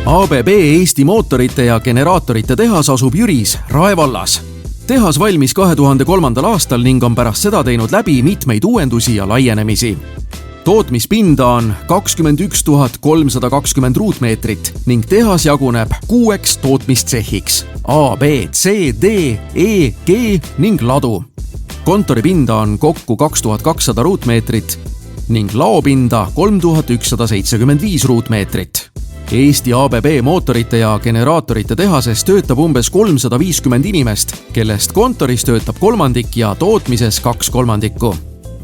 ABB Eesti mootorite ja generaatorite tehas asub Jüris, Rae vallas. Tehas valmis 2003. aastal ning on pärast seda teinud läbi mitmeid uuendusi ja laienemisi. Tootmispinda on 21 320 ruutmeetrit ning tehas jaguneb 6 tootmistsehhiks A, B, C, D, E, G ning ladu. Kontoripinda on kokku 2200 ruutmeetrit ning laopinda 3175 ruutmeetrit. Eesti ABB mootorite ja generaatorite tehases töötab umbes 350 inimest, kellest kontoris töötab kolmandik ja tootmises 2/3.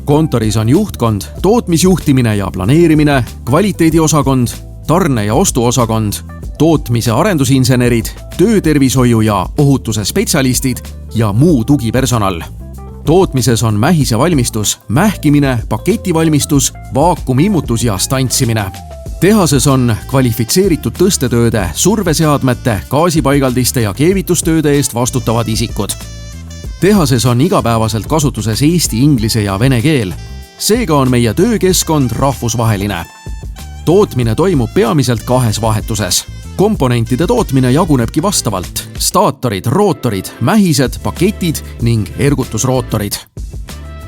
Kontoris on juhtkond, tootmisjuhtimine ja planeerimine, kvaliteediosakond, tarne- ja ostuosakond, tootmise arendusinsenerid, töötervishoiu ja ohutuse spetsialistid ja muu tugipersonal. Tootmises on mähise valmistus, mähkimine, paketivalmistus, vaakumimmutus ja stantsimine. Tehases on kvalifitseeritud tõstetööde, surveseadmete, gaasipaigaldiste ja keevitustööde eest vastutavad isikud. Tehases on igapäevaselt kasutuses eesti, inglise ja vene keel. Seega on meie töökeskkond rahvusvaheline. Tootmine toimub peamiselt 2 vahetuses. Komponentide tootmine jagunebki vastavalt: staatorid, rootorid, mähised, paketid ning ergutusrootorid.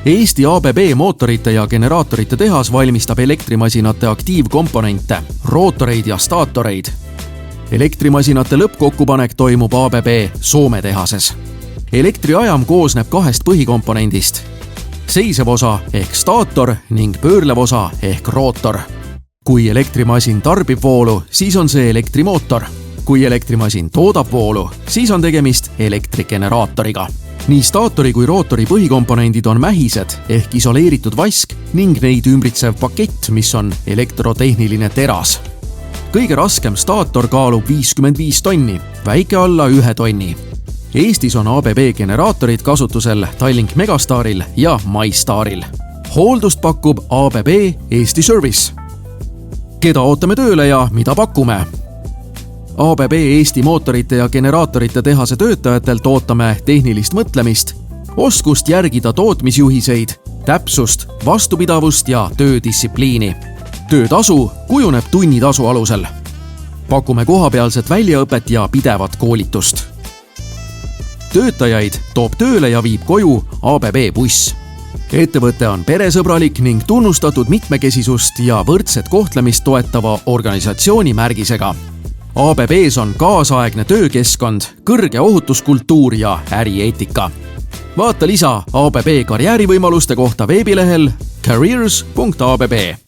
Eesti ABB mootorite ja generaatorite tehas valmistab elektrimasinate aktiivkomponente, rootoreid ja staatoreid. Elektrimasinate lõppkokkupanek toimub ABB Soome tehases. Elektriajam koosneb 2 põhikomponendist: seisev osa ehk staator ning pöörlev osa ehk rootor. Kui elektrimasin tarbib voolu, siis on see elektrimootor. Kui elektrimasin toodab voolu, siis on tegemist elektrigeneraatoriga. Nii staatori kui rootori põhikomponendid on mähised ehk isoleeritud vask ning neid ümbritsev pakett, mis on elektrotehniline teras. Kõige raskem staator kaalub 55 tonni, väike alla 1 tonni. Eestis on ABB generaatorid kasutusel Tallink Megastaril ja MyStaril. Hooldust pakub ABB Eesti Service. Keda ootame tööle ja mida pakume? ABB Eesti mootorite ja generaatorite tehase töötajatelt ootame tehnilist mõtlemist, oskust järgida tootmisjuhiseid, täpsust, vastupidavust ja töödistsipliini. Töötasu kujuneb tunnitasu alusel. Pakume kohapealset väljaõpet ja pidevat koolitust. Töötajaid toob tööle ja viib koju ABB buss. Ettevõte on peresõbralik ning tunnustatud mitmekesisust ja võrdset kohtlemist toetava organisatsiooni märgisega. ABB-s on kaasaegne töökeskkond, kõrge ohutuskultuur ja ärieetika. Vaata lisa ABB karjäärivõimaluste kohta veebilehel careers.abb.